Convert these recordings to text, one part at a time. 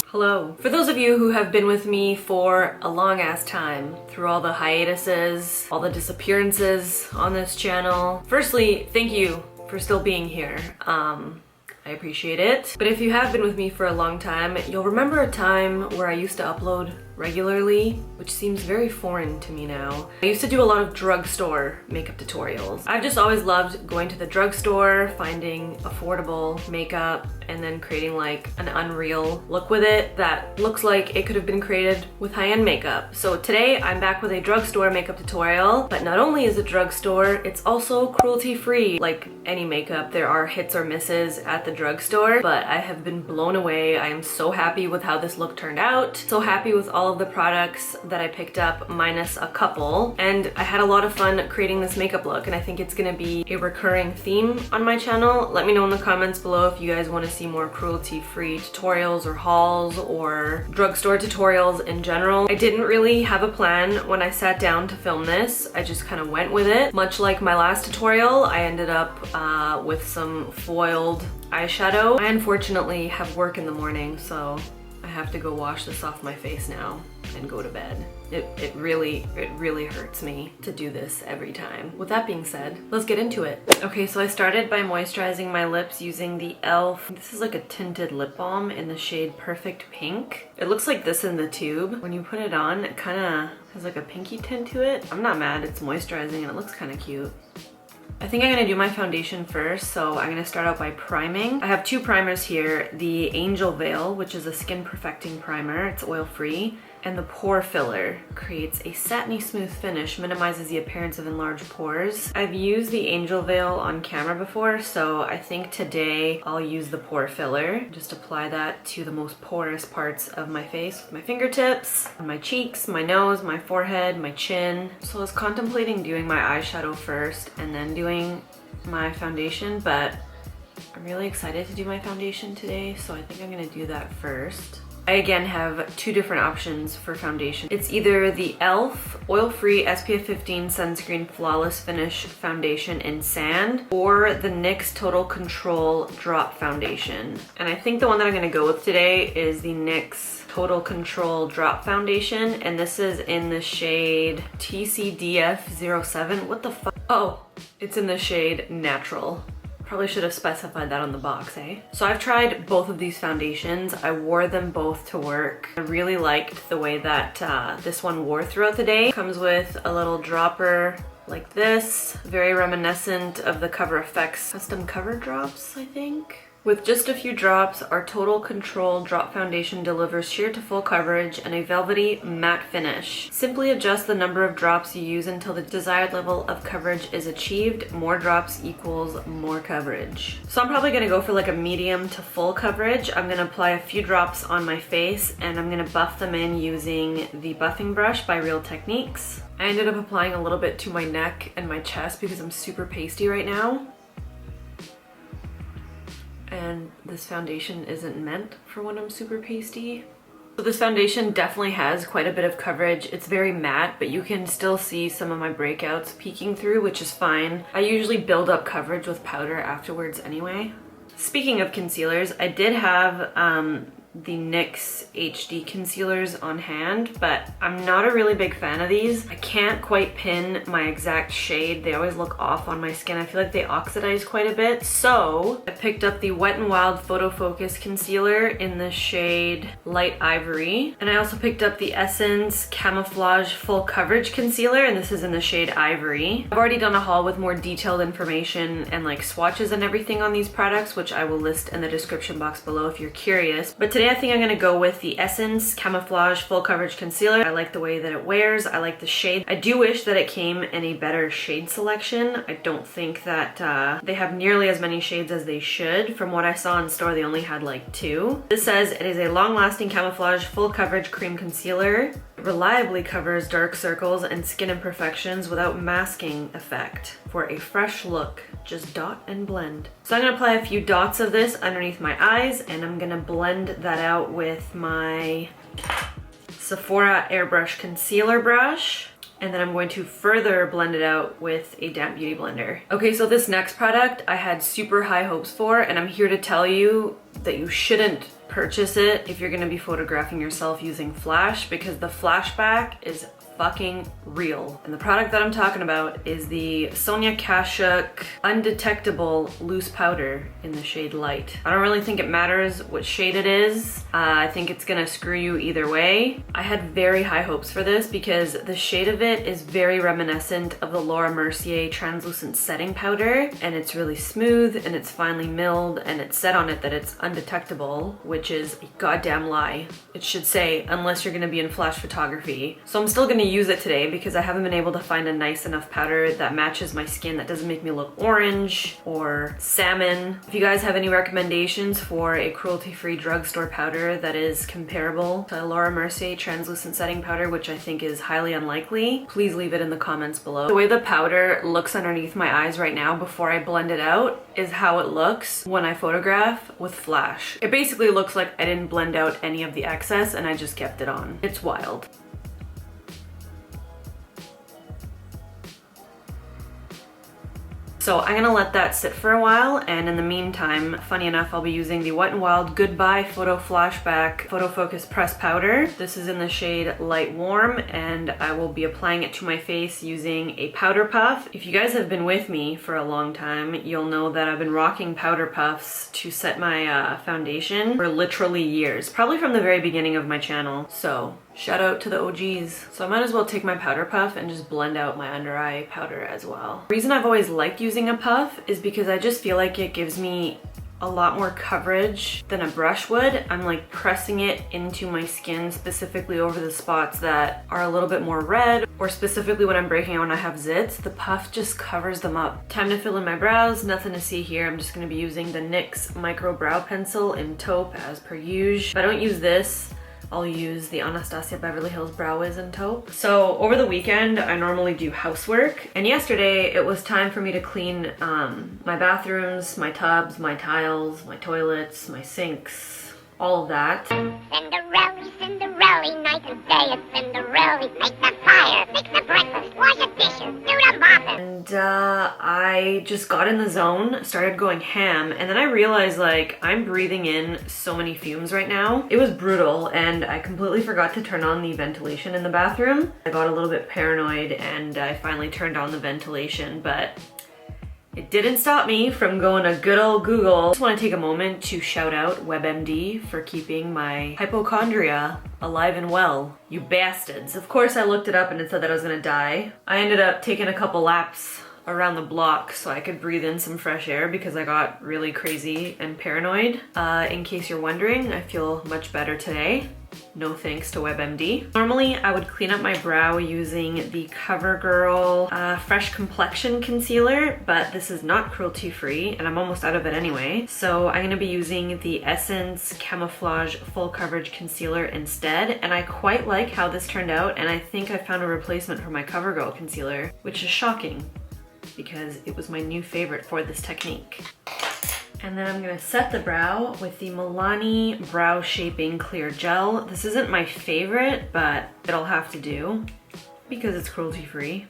Hello. For those of you who have been with me for a long ass time, through all the hiatuses, all the disappearances on this channel, firstly, thank you for still being here. I appreciate it. But if you have been with me for a long time, you'll remember a time where I used to upload regularly, which seems very foreign to me now. I used to do a lot of drugstore makeup tutorials. I've just always loved going to the drugstore, finding affordable makeup, and then creating like an unreal look with it that looks like it could have been created with high-end makeup. So today I'm back with a drugstore makeup tutorial, but not only is it drugstore, it's also cruelty-free. Like any makeup, there are hits or misses at the drugstore, but I have been blown away. I am so happy with how this look turned out. So happy with all of the products that I picked up, minus a couple. And I had a lot of fun creating this makeup look, and I think it's gonna be a recurring theme on my channel. Let me know in the comments below if you guys want to see more cruelty-free tutorials or hauls or drugstore tutorials in general. I didn't really have a plan when I sat down to film this. I just kind of went with it. Much like my last tutorial, I ended up with some foiled eyeshadow. I unfortunately have work in the morning, so I have to go wash this off my face now and go to bed. It really hurts me to do this every time. With that being said, let's get into it. Okay, so I started by moisturizing my lips using the e.l.f. This is like a tinted lip balm in the shade Perfect Pink. It looks like this in the tube. When you put it on, it kind of has like a pinky tint to it. I'm not mad, it's moisturizing and it looks kind of cute. I think I'm gonna do my foundation first, so I'm gonna start out by priming. I have two primers here, the Angel Veil, which is a skin perfecting primer, it's oil-free, and the Pore Filler creates a satiny smooth finish, minimizes the appearance of enlarged pores. I've used the Angel Veil on camera before, so I think today I'll use the Pore Filler. Just apply that to the most porous parts of my face with my fingertips, on my cheeks, my nose, my forehead, my chin. So I was contemplating doing my eyeshadow first and then doing my foundation, but I'm really excited to do my foundation today, so I think I'm gonna do that first. I again have two different options for foundation. It's either the e.l.f. Oil-Free SPF 15 Sunscreen Flawless Finish Foundation in Sand, or the NYX Total Control Drop Foundation. And I think the one that I'm gonna go with today is the NYX Total Control Drop Foundation, and this is in the shade TCDF07. What the fuck? Oh, it's in the shade Natural. Probably should have specified that on the box, eh? So I've tried both of these foundations. I wore them both to work. I really liked the way that this one wore throughout the day. Comes with a little dropper like this, very reminiscent of the Cover FX custom cover drops, I think. With just a few drops, our Total Control Drop Foundation delivers sheer to full coverage and a velvety matte finish. Simply adjust the number of drops you use until the desired level of coverage is achieved. More drops equals more coverage. So I'm probably gonna go for like a medium to full coverage. I'm gonna apply a few drops on my face and I'm gonna buff them in using the buffing brush by Real Techniques. I ended up applying a little bit to my neck and my chest because I'm super pasty right now. And this foundation isn't meant for when I'm super pasty. So this foundation definitely has quite a bit of coverage. It's very matte, but you can still see some of my breakouts peeking through, which is fine. I usually build up coverage with powder afterwards anyway. Speaking of concealers, I did have the NYX HD concealers on hand, but I'm not a really big fan of these. I can't quite pin my exact shade. They always look off on my skin. I feel like they oxidize quite a bit. So I picked up the Wet n Wild Photofocus concealer in the shade Light Ivory. And I also picked up the Essence Camouflage Full Coverage Concealer, and this is in the shade Ivory. I've already done a haul with more detailed information and like swatches and everything on these products, which I will list in the description box below if you're curious. But today I think I'm gonna go with the Essence Camouflage Full Coverage Concealer. I like the way that it wears. I like the shade. I do wish that it came in a better shade selection. I don't think that they have nearly as many shades as they should. From what I saw in store, they only had like 2. This says it is a long-lasting camouflage full coverage cream concealer. It reliably covers dark circles and skin imperfections without masking effect. For a fresh look, just dot and blend. So I'm gonna apply a few dots of this underneath my eyes, and I'm gonna blend that out with my Sephora Airbrush Concealer Brush. and then I'm going to further blend it out with a damp beauty blender. Okay, so this next product I had super high hopes for, and I'm here to tell you that you shouldn't purchase it if you're gonna be photographing yourself using flash, because the flashback is fucking real. And the product that I'm talking about is the Sonia Kashuk Undetectable Loose Powder in the shade Light. I don't really think it matters what shade it is. I think it's gonna screw you either way. I had very high hopes for this because the shade of it is very reminiscent of the Laura Mercier Translucent Setting Powder, and it's really smooth and it's finely milled, and it said on it that it's undetectable, which is a goddamn lie. It should say, unless you're gonna be in flash photography. So I'm still gonna use it today because I haven't been able to find a nice enough powder that matches my skin, that doesn't make me look orange or salmon. If you guys have any recommendations for a cruelty-free drugstore powder that is comparable to Laura Mercier Translucent Setting Powder, which I think is highly unlikely, please leave it in the comments below. The way the powder looks underneath my eyes right now before I blend it out is how it looks when I photograph with flash. It basically looks like I didn't blend out any of the excess and I just kept it on. It's wild. So I'm gonna let that sit for a while, and in the meantime, funny enough, I'll be using the Wet n Wild Goodbye Photo Flashback Photofocus Press Powder. This is in the shade Light Warm, and I will be applying it to my face using a powder puff. If you guys have been with me for a long time, you'll know that I've been rocking powder puffs to set my foundation for literally years, probably from the very beginning of my channel. So shout out to the OGs. So I might as well take my powder puff and just blend out my under eye powder as well. The reason I've always liked using a puff is because I just feel like it gives me a lot more coverage than a brush would. I'm like pressing it into my skin, specifically over the spots that are a little bit more red, or specifically when I'm breaking out when I have zits, the puff just covers them up. Time to fill in my brows, nothing to see here. I'm just gonna be using the NYX Micro Brow Pencil in Taupe as per usual. If I don't use this, I'll use the Anastasia Beverly Hills Brow Wiz in Taupe. So over the weekend, I normally do housework, and yesterday it was time for me to clean my bathrooms, my tubs, my tiles, my toilets, my sinks, all of that. Cinderella, Cinderella, night and day it's Cinderella. Make the fire, fix the breakfast, wash the dishes, do the mopping. And I just got in the zone, started going ham, and then I realized like I'm breathing in so many fumes right now. It was brutal, and I completely forgot to turn on the ventilation in the bathroom. I got a little bit paranoid and I finally turned on the ventilation, but it didn't stop me from going to good old Google. I just want to take a moment to shout out WebMD for keeping my hypochondria alive and well. You bastards. Of course I looked it up and it said that I was gonna die. I ended up taking a couple laps around the block so I could breathe in some fresh air because I got really crazy and paranoid. In case you're wondering, I feel much better today. No thanks to WebMD. Normally, I would clean up my brow using the CoverGirl Fresh Complexion Concealer, but this is not cruelty-free, and I'm almost out of it anyway. So I'm gonna be using the Essence Camouflage Full Coverage Concealer instead, and I quite like how this turned out, and I think I found a replacement for my CoverGirl concealer, which is shocking because it was my new favorite for this technique. And then I'm gonna set the brow with the Milani Brow Shaping Clear Gel. This isn't my favorite, but it'll have to do because it's cruelty-free.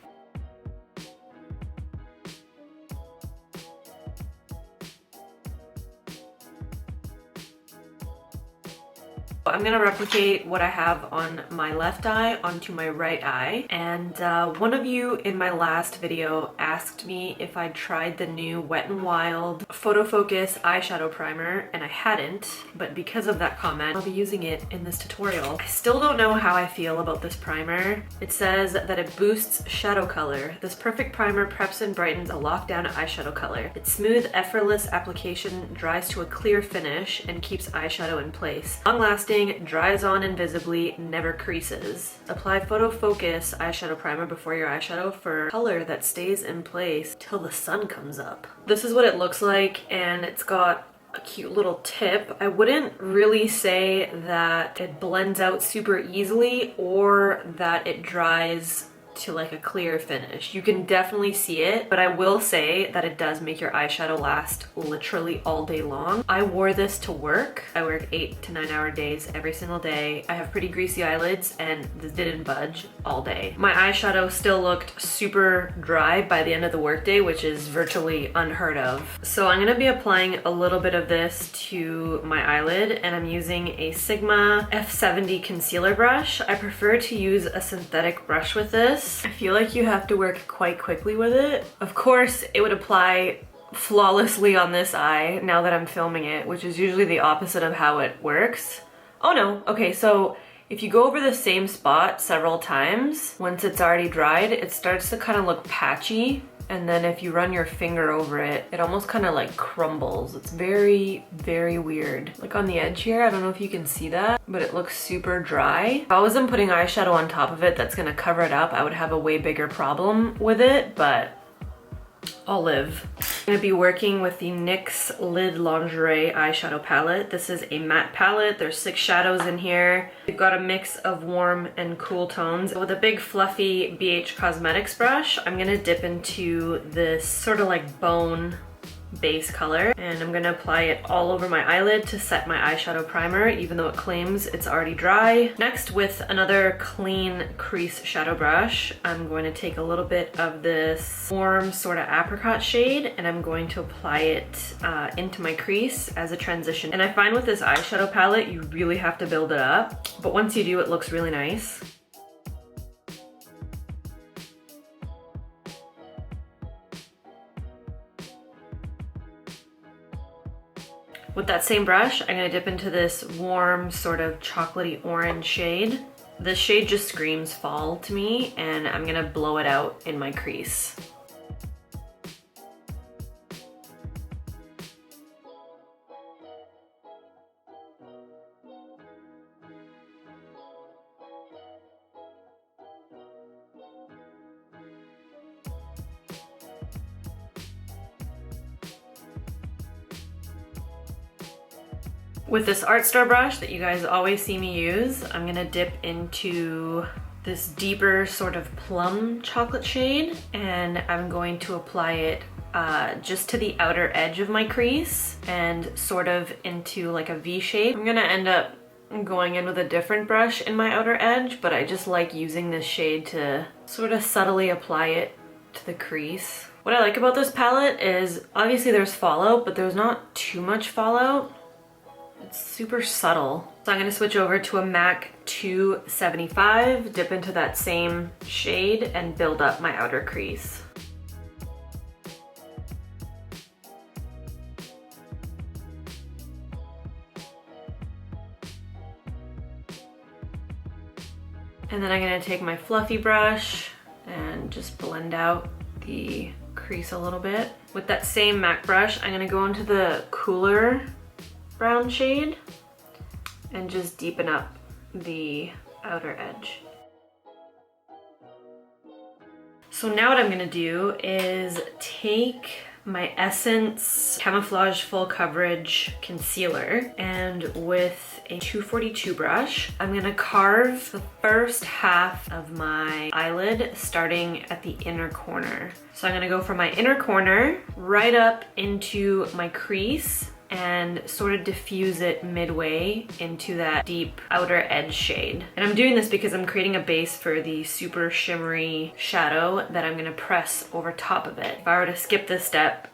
I'm gonna replicate what I have on my left eye onto my right eye. And one of you in my last video asked me if I'd tried the new Wet n Wild Photofocus Eyeshadow Primer, and I hadn't, but because of that comment, I'll be using it in this tutorial. I still don't know how I feel about this primer. It says that it boosts shadow color. This perfect primer preps and brightens a lockdown eyeshadow color. Its smooth, effortless application dries to a clear finish and keeps eyeshadow in place. Long-lasting, dries on invisibly, never creases. Apply Photofocus Eyeshadow Primer before your eyeshadow for color that stays in place till the sun comes up. This is what it looks like, and it's got a cute little tip. I wouldn't really say that it blends out super easily or that it dries to like a clear finish. You can definitely see it, but I will say that it does make your eyeshadow last literally all day long. I wore this to work. I work 8 to 9 hour days every single day. I have pretty greasy eyelids and this didn't budge all day. My eyeshadow still looked super dry by the end of the workday, which is virtually unheard of. So I'm gonna be applying a little bit of this to my eyelid, and I'm using a Sigma F70 concealer brush. I prefer to use a synthetic brush with this. I feel like you have to work quite quickly with it. Of course, it would apply flawlessly on this eye now that I'm filming it, which is usually the opposite of how it works. Oh no, okay, so if you go over the same spot several times, once it's already dried, it starts to kind of look patchy. And then if you run your finger over it, it almost kind of like crumbles. It's very, very weird. Like on the edge here, I don't know if you can see that, but it looks super dry. If I wasn't putting eyeshadow on top of it that's gonna cover it up, I would have a way bigger problem with it, but I'll live. I'm gonna be working with the NYX Lid Lingerie eyeshadow palette. This is a matte palette. There's 6 shadows in here. We've got a mix of warm and cool tones. With a big fluffy BH Cosmetics brush, I'm gonna dip into this sort of like bone base color, and I'm gonna apply it all over my eyelid to set my eyeshadow primer, even though it claims it's already dry. Next, with another clean crease shadow brush, I'm going to take a little bit of this warm sort of apricot shade, and I'm going to apply it into my crease as a transition. And I find with this eyeshadow palette, you really have to build it up, but once you do, it looks really nice. With that same brush, I'm gonna dip into this warm sort of chocolatey orange shade. This shade just screams fall to me, and I'm gonna blow it out in my crease. With this art store brush that you guys always see me use, I'm gonna dip into this deeper sort of plum chocolate shade, and I'm going to apply it just to the outer edge of my crease and sort of into like a V shape. I'm gonna end up going in with a different brush in my outer edge, but I just like using this shade to sort of subtly apply it to the crease. What I like about this palette is obviously there's fallout, but there's not too much fallout. It's super subtle. So I'm gonna switch over to a MAC 275, dip into that same shade, and build up my outer crease. And then I'm gonna take my fluffy brush and just blend out the crease a little bit. With that same MAC brush, I'm gonna go into the cooler brown shade and just deepen up the outer edge. So now what I'm gonna do is take my Essence Camouflage Full Coverage Concealer, and with a 242 brush, I'm gonna carve the first half of my eyelid starting at the inner corner. So I'm gonna go from my inner corner right up into my crease and sort of diffuse it midway into that deep outer edge shade. And I'm doing this because I'm creating a base for the super shimmery shadow that I'm gonna press over top of it. If I were to skip this step,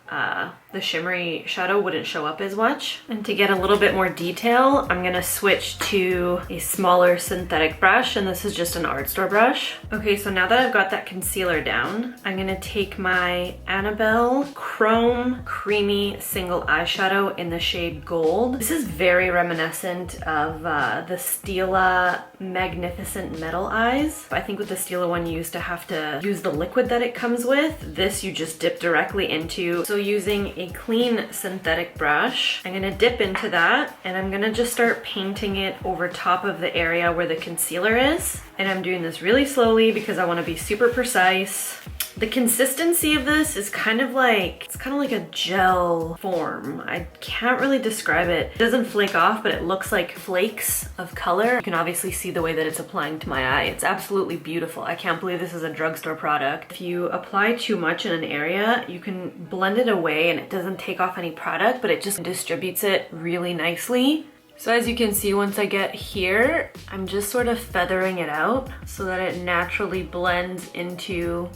the shimmery shadow wouldn't show up as much. And to get a little bit more detail, I'm gonna switch to a smaller synthetic brush, and this is just an art store brush. Okay, so now that I've got that concealer down, I'm gonna take my Annabelle Chrome Creamy Single Eyeshadow in the shade Gold. This is very reminiscent of the Stila Magnificent Metal Eyes. I think with the Stila one, you used to have to use the liquid that it comes with. This you just dip directly into. So So using a clean synthetic brush, I'm gonna dip into that and I'm gonna just start painting it over top of the area where the concealer is. And I'm doing this really slowly because I wanna be super precise. The consistency of this is kind of like a gel form. I can't really describe it. It doesn't flake off, but it looks like flakes of color. You can obviously see the way that it's applying to my eye. It's absolutely beautiful. I can't believe this is a drugstore product. If you apply too much in an area, you can blend it away and it doesn't take off any product, but it just distributes it really nicely. So as you can see, once I get here, I'm just sort of feathering it out so that it naturally blends into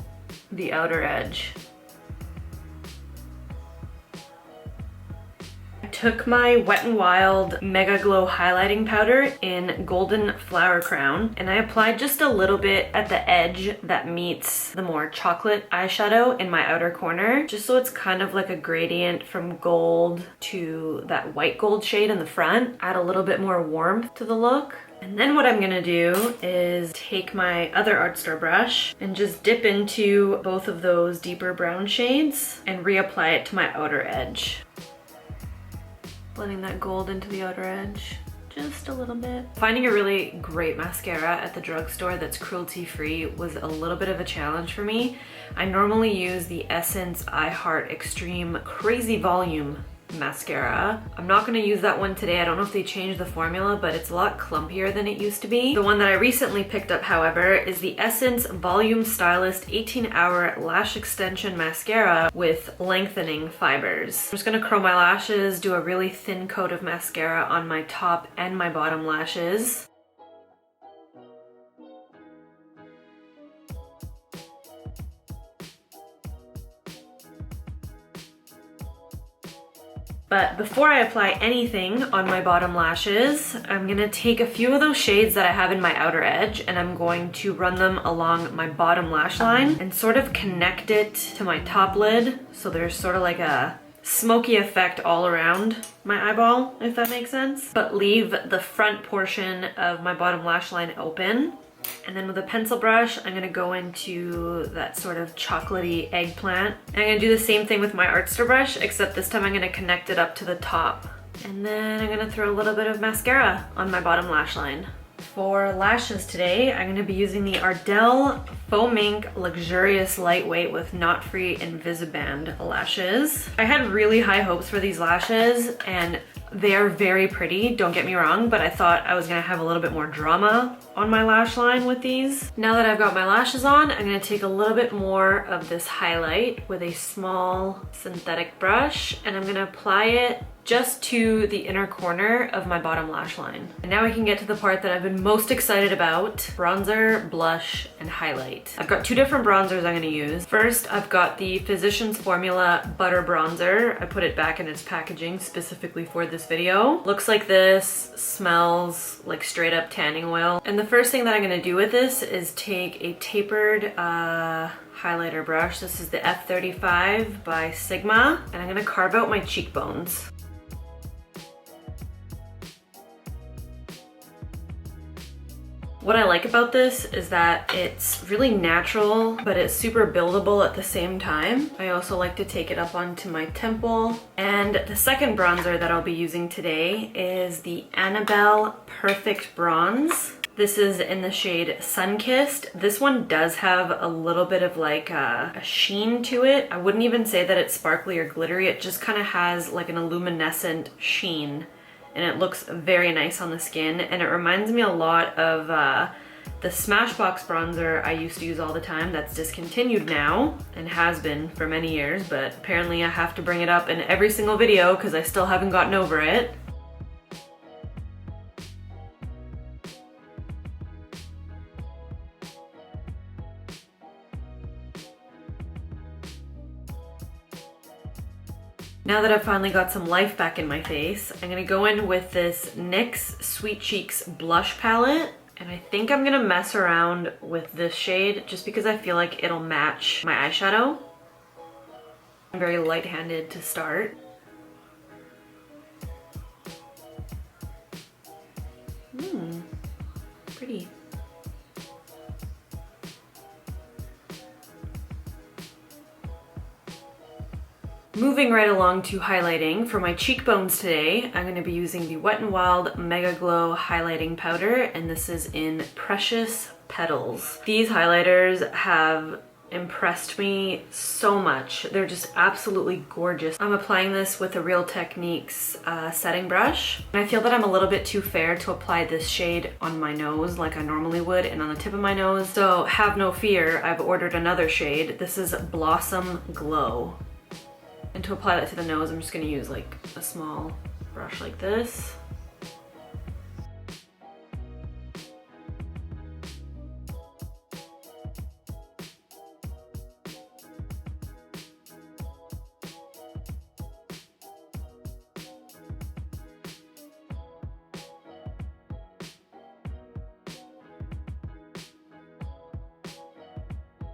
the outer edge. I took my Wet n Wild MegaGlo highlighting powder in Golden Flower Crown and I applied just a little bit at the edge that meets the more chocolate eyeshadow in my outer corner, just so it's kind of like a gradient from gold to that white gold shade in the front. Add a little bit more warmth to the look. And then what I'm gonna do is take my other art store brush and just dip into both of those deeper brown shades and reapply it to my outer edge. Blending that gold into the outer edge, just a little bit. Finding a really great mascara at the drugstore that's cruelty-free was a little bit of a challenge for me. I normally use the Essence I Heart Extreme Crazy Volume mascara. I'm not going to use that one today. I don't know if they changed the formula, but it's a lot clumpier than it used to be. The one that I recently picked up, however, is the Essence Volume Stylist 18-Hour Lash Extension Mascara with Lengthening Fibres. I'm just going to curl my lashes, do a really thin coat of mascara on my top and my bottom lashes. But before I apply anything on my bottom lashes, I'm gonna take a few of those shades that I have in my outer edge and I'm going to run them along my bottom lash line and sort of connect it to my top lid. So there's sort of like a smoky effect all around my eyeball, if that makes sense. But leave the front portion of my bottom lash line open. And then with a pencil brush, I'm gonna go into that sort of chocolatey eggplant. And I'm gonna do the same thing with my art store brush, except this time I'm gonna connect it up to the top. And then I'm gonna throw a little bit of mascara on my bottom lash line. For lashes today, I'm gonna be using the Ardell Faux Mink Luxurious Lightweight with Knot Free Invisiband lashes. I had really high hopes for these lashes and they are very pretty, don't get me wrong, but I thought I was gonna have a little bit more drama on my lash line with these. Now that I've got my lashes on, I'm gonna take a little bit more of this highlight with a small synthetic brush and I'm gonna apply it just to the inner corner of my bottom lash line. And now we can get to the part that I've been most excited about: bronzer, blush, and highlight. I've got two different bronzers I'm gonna use. First, I've got the Physicians Formula Butter Bronzer. I put it back in its packaging specifically for this video. Looks like this, smells like straight up tanning oil. And the first thing that I'm gonna do with this is take a tapered highlighter brush. This is the F35 by Sigma, and I'm gonna carve out my cheekbones. What I like about this is that it's really natural, but it's super buildable at the same time. I also like to take it up onto my temple. And the second bronzer that I'll be using today is the Annabelle Perfect Bronze. This is in the shade Sunkissed. This one does have a little bit of like a sheen to it. I wouldn't even say that it's sparkly or glittery. It just kind of has like an luminescent sheen. And it looks very nice on the skin, and it reminds me a lot of the Smashbox bronzer I used to use all the time that's discontinued now and has been for many years, but apparently I have to bring it up in every single video because I still haven't gotten over it. Now that I've finally got some life back in my face, I'm gonna go in with this NYX Sweet Cheeks blush palette. And I think I'm gonna mess around with this shade just because I feel like it'll match my eyeshadow. I'm very light-handed to start. Pretty. Moving right along to highlighting, for my cheekbones today, I'm going to be using the Wet n Wild MegaGlo highlighting powder, and this is in Precious Petals. These highlighters have impressed me so much. They're just absolutely gorgeous. I'm applying this with a Real Techniques setting brush. And I feel that I'm a little bit too fair to apply this shade on my nose like I normally would and on the tip of my nose. So have no fear, I've ordered another shade. This is Blossom Glow. And to apply that to the nose, I'm just gonna use like a small brush like this.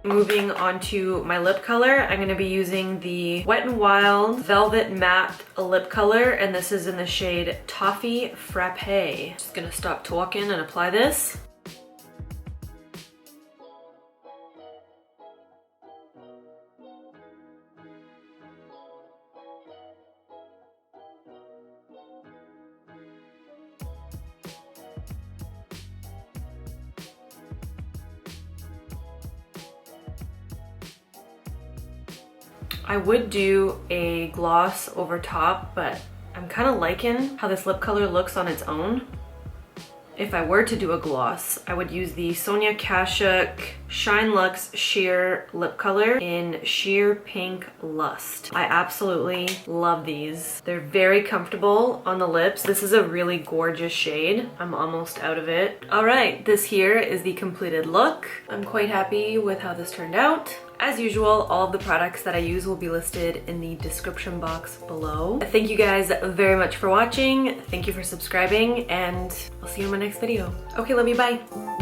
Moving on to my lip color, I'm going to be using the Wet n Wild Velvet Matte lip color, and this is in the shade Toffee Frappe. Just going to stop talking and apply this. I would do a gloss over top, but I'm kind of liking how this lip color looks on its own. If I were to do a gloss, I would use the Sonia Kashuk Shine Luxe Sheer Lip Color in Sheer Pink Lust. I absolutely love these. They're very comfortable on the lips. This is a really gorgeous shade. I'm almost out of it. All right, this here is the completed look. I'm quite happy with how this turned out. As usual, all of the products that I use will be listed in the description box below. Thank you guys very much for watching. Thank you for subscribing, and I'll see you in my next video. Okay, love you, bye.